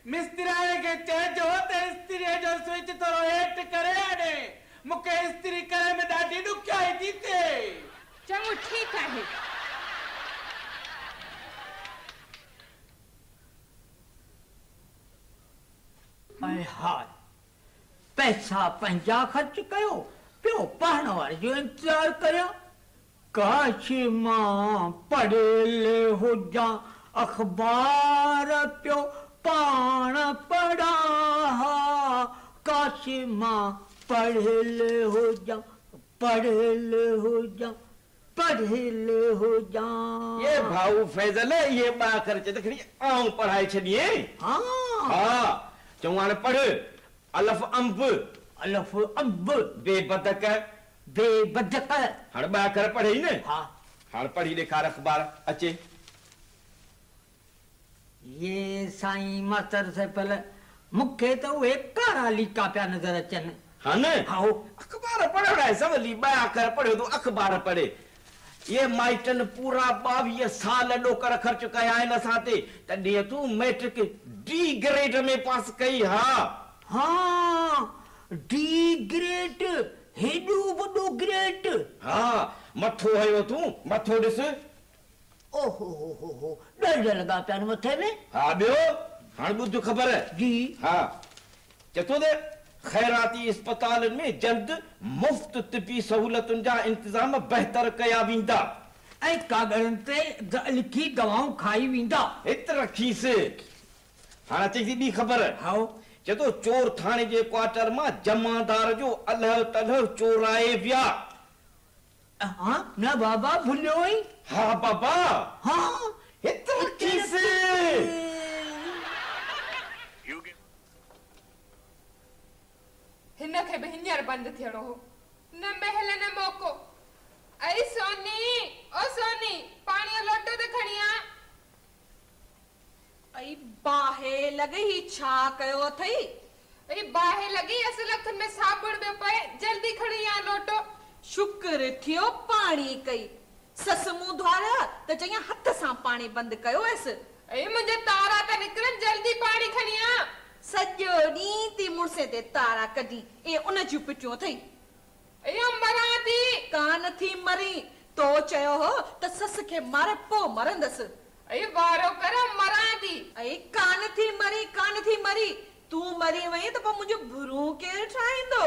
मिस्त्री के चइजो त इस्त्री जो स्विच थोरो हेठि करे आणे मूंखे इस्त्री करे में ॾाढी ॾुखियाई थी थिए। चङो ठीकु आहे। हाय पैसा पंहिंजा ख़र्च कयो पियो पढ़ण वारे जो इंतज़ारु करियां। काश मां पढ़ियल हुजां अख़बार पियो पाण पढ़ां। काश मां पढ़ियल हुजां पढ़ियल हुजां पढ़ियल हुजां। ये भाऊ फैजल ये बा कर चे खड़ी आऊं पढ़ाई छडिए। हां चवान पढ़ अलफ अंब अलफ अंब बेबदक बेबदक हण बा कर पढ़ी ने। हां हण पढ़ी ॾेखार अख़बार अचे। ये साईं मास्टर से पहले मूंखे त उहे कारा लीका पिया नज़र अचनि। हाँ न हाओ अख़बार पढ़ण आहे सवली बा कर पढ़ो तो अख़बार पढ़े। ये माइटन पूरा 22 साल ॾोकर ख़र्च कया आहिनि असां ते तॾहिं तूं मैट्रिक डी ग्रेड में पास कई। हाँ डी ग्रेड हेॾो वॾो ग्रेड। हाँ मथो हयो तूं मथो ॾिस। ओहो हो ॾंड लॻा पिया आहिनि मथे में। हाँ ॿियो हाणे ॿुध ख़बर जी। हाँ चतो दे खैराती अस्पताल में जल्द मुफ्त तिबी सहूलतुनि जा इंतजाम बहितर कया वेंदा ऐं कागरनि ते लिखी दवाऊं खाई वेंदा। एतिरा खीस। हाणे अचे थी ॿी ख़बर। हाओ चतो चोर थाणे जे क्वार्टर मां जमादार जो अल्ह तलह चोराए विया। हाँ न बाबा भुलियो ई। हाँ बाबा हाँ एतिरा खीस। हिनखे बि हींअर बंदि थियणो हो न महल न मौको। ऐं सोनी ओ सोनी पाणी जो लोटो त खणी आ। ऐं बाहे लॻी छा कयो अथई? ऐं बाहे लॻी असल हथनि में साबुण पियो पए जल्दी खणी आ लोटो। शुक्र थियो पाणी कई। सस मुंहुं धोारिया त चई हथ सां पाणी बंदि कयो हुयसि। ऐं मुंहिंजा तारा त निकिरनि जल्दी पाणी खणी आ। सॼो ॾींहुं थी मुड़से ते तारा कढी ए उन जूं पिटियूं अथई। इहो मरां थी कान थी मरी तो चयो हो त सस खे मारे पोइ मरंदसि। ऐं वारो कर मरां थी। ऐं कान थी मरी तूं मरी वई त पोइ मुंहिंजो भुरू केरु ठाहींदो?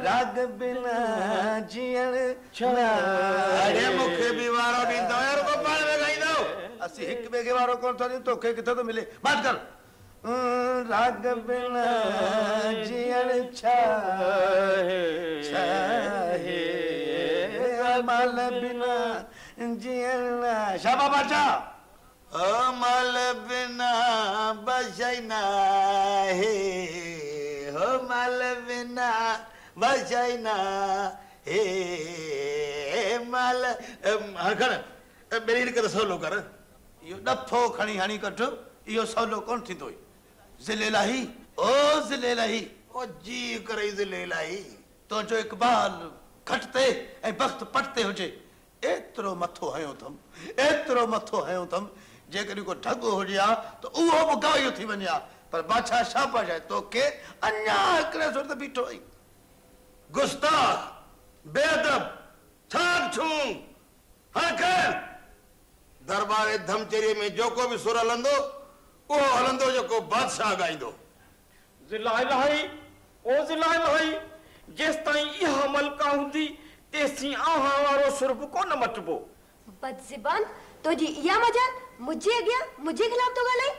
राग बिना जियण अरे मूंखे बि वारो ॾींदो यार को पाण में ॻाईंदो। असीं हिक ॿिए खे वारो कोन थो ॾियूं तोखे किथे थो मिले। बात कर। राग बिना जियण छाहे माल बिना जियण शाबा बाचा। माल बिना बसैना हे हो माल बिना बसैना हे माल हखण बेरी कर सवलो कर। इहो डफो खणी हणी कठ इहो सवलो कोन थींदो। ज़िलेलाही ओ ज़िलेलाही ओ जी करे ज़िलेलाही तुंहिंजो इक़बाल खटते ऐं बख़्त पटते हुजे एतिरो मथो हयो अथमि जेकॾहिं को ठॻो हुजे हा त उहो बि गायो थी वञे हा। पर बादशाह शाबाश आहे तोखे अञा हिकिड़े सुर ते बीठो आई। गुस्ताख बेअदब छाग छूंग हखर दरबार धमचेरी में जेको बि सुर हलंदो उहो हलंदो जेको बादशाह ॻाईंदो। ज़िला इलाही ओ ज़िला इलाही जेसि ताईं इहा मलका हूंदी तेसीं आहा वारो सुर बि कोन मटिबो। बदज़बान तुझी इहा मजाल मुझे अॻियां मुझे खिलाफ तो ॻाल्हाए।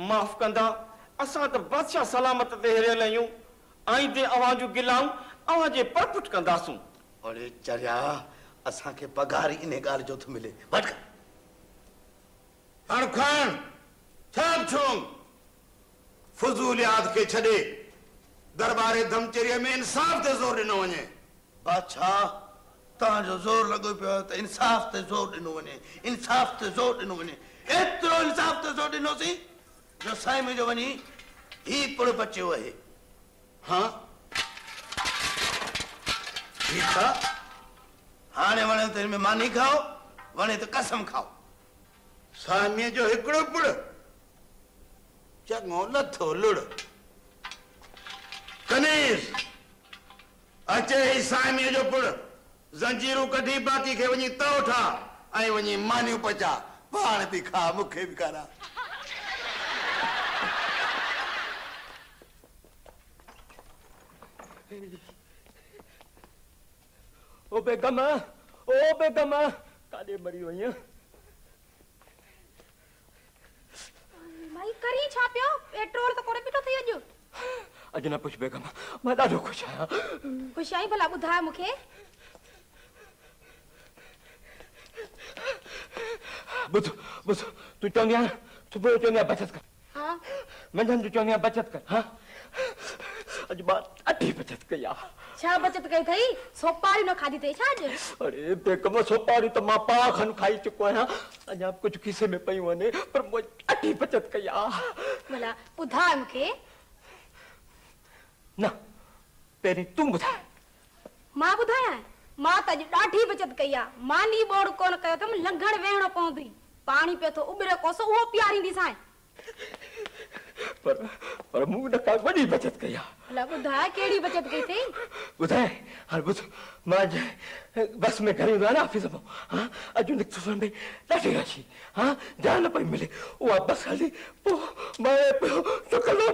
माफ़ कंदा असां त बादशाह सलामत ते हिरियल आहियूं। आईंदे अव्हां जूं गिलाऊं अव्हां जे परपुट कंदासूं। अरे चरिया असांखे पगार इन ॻाल्हि जो थो मिले वठ अणखण छाप छूंग फुज़ूलियात खे छॾे दरबारे धमचेरीअ में इंसाफ़ ते ज़ोर ॾिनो वञे बादशाह तव्हांजो ज़ोर लॻो पियो आहे त इंसाफ़ ते ज़ोर ॾिनो वञे इंसाफ़ ते ज़ोर ॾिनो वञे एतिरो इंसाफ़ ते ज़ोर ॾिनोसीं जो साईं मुंहिंजो वञी ही पुड़ बचियो आहे हाँ ठीकु आहे हाणे वणे त हिन में मानी खाओ वणे त कसम खाओ सामीअ जो हिकिड़ो पुड़ चङो लथो लुड़ कनीस अचे ही सामीअ जो पुड़ ज़ंजीरूं कढी बाक़ी खे वञी तओ ठाह ऐं वञी मानियूं पचा पाण बि खा मूंखे बि खारा ओ बेगम काॾे मरी वई आहीं? भाई करी छा पियो पेट्रोल तो कोड़े पिटो थी अॼु अॼु न पुछ बेगम मां ॾाढो ख़ुशि आहियां ख़ुशि आई भला ॿुधाए मूंखे ॿुध तूं चवंदी आहीं सुबुह जो चवंदी आहीं बचत कर हाँ मंझंदि जो चवंदी आहीं बचत कर हाँ अॼु मां ॾाढी बचत कई आहे छा बचत कई थई सोपारी न खाधी थई छा अॼु अरे बेगम सोपारी त मां पा खन खाई चुको आहियां अञा कुझु खीसे में पई वञे पर मूं ॾाढी बचत कई आहे भला ॿुधाए मूंखे न पहिरीं तूं ॿुधाए मां ॿुधायां मां त अॼु ॾाढी बचत कई आहे मानी बोड़ कोन कयो अथमि लंघण वेहणो पवंदई पाणी पियो थो उॿरे कोसो उहो पीआरींदीसांइ पर मूं न का वॾी बचत कई आहे भला ॿुधाए कहिड़ी बचत कई थई ॿुधाए हाणे ॿुध मां बस में घर ईंदो आहियां न ऑफिस मां हाँ अॼु निकितो में ॾाढी राशी हाँ जान न पई मिले उहा बस हली पोइ मां पियो चुकंदो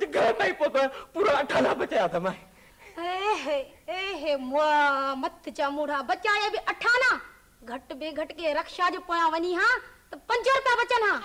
घर ताईं पहुतो पूरा 18 बचिया अथमि ए मत चामुड़ा बचाया बि 18 घट बे घट के रक्षा जो पोयां वनी हां त 5 रुपया बचन हां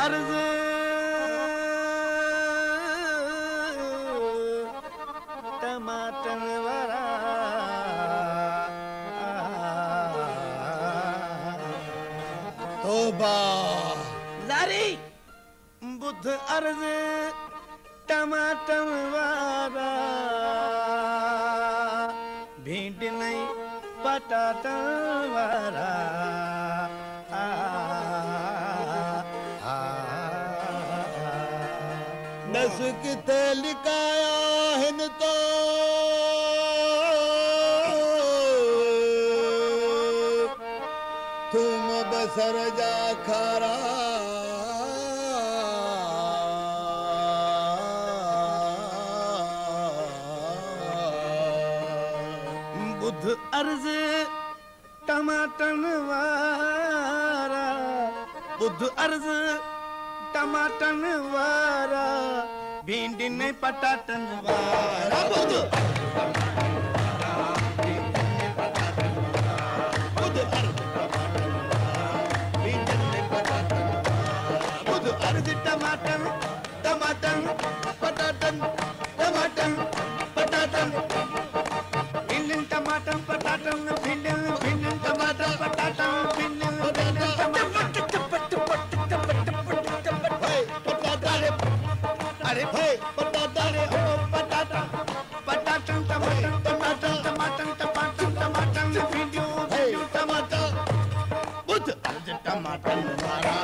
अर्ज टमाटन वारा तौबा लारी बुध अर्ज टमाटन वारा भींड नहीं पटाटन वारा नस किथे लिकाया हिन तो थूम बसर जा खारा बुध अर्ज टमाटन वारा बुध अर्ज टमाटन वारा भिंडी ने पटाटन वारा बुध अर्ज टमाटन टमाटन पटाटन टमाटन पटाटन भिंडी टमाटन पटाटन भिंडी टमाटन पटाटन भिंडी अरे भाई पटाटा रे ओ पटाटा पटाटन टमाटन टमाटन टमाटन टमाटन टमाटन भिंडी टमाटर बुध अर्ज टमाटन वारा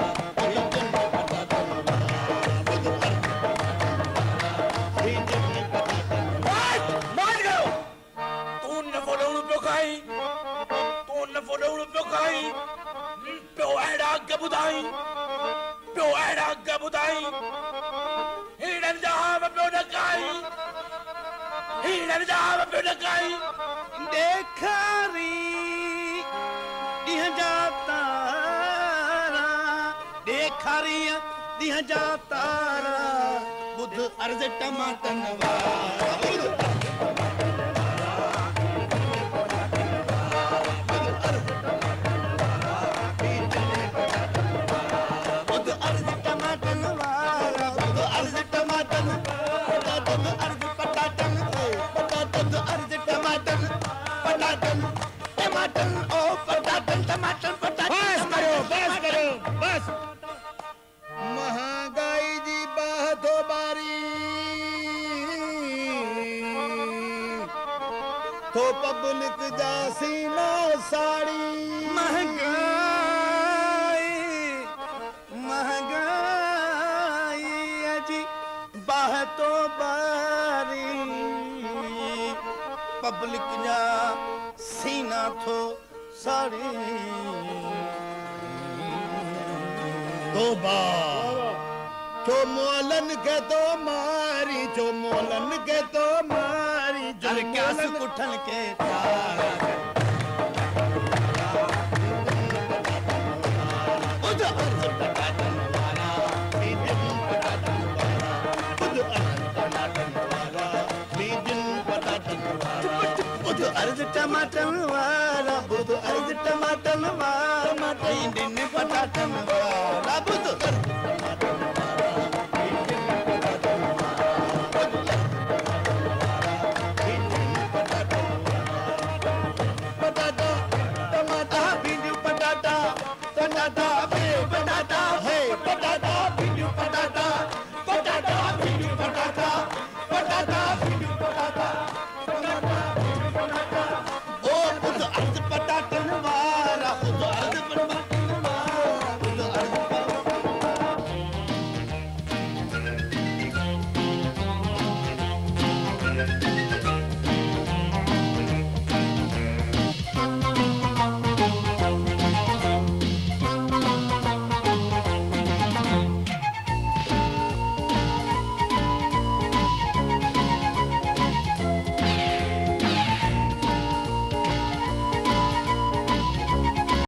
अर्ज टमाटन वारा बुध अर्ज टमाटन वारा बुध अर्ज टमाटन पटाटन अर्ज पटाटन पटाटन अर्ज टमाटन पटाटन टमाटन ओ पटाटन टमाटर पटाटन बस करो बस महंगाई जी बातो बारी तो पब्लिक जा सीना साड़ी महंगाई जी बातो बारी पब्लिक जा सीना थो साड़ी तोबा जो मोलन के तो मारी जो मोलन के तो मारी जो क्या सुकुठन के प्यारा बुध अर्ज पटाटन वाला बीजन पटाटन वाला बुध अर्ज टमाटन वाला बीजन पटाटन वाला बुध अर्ज टमाटन वाला बुध अर्ज टमाटन वाला बीजन पटाटन वाला बुध अर्ज टमाटन वाला बीजन पटाटन वाला पटाटा टमाटा बीजन पटाटा टमाटा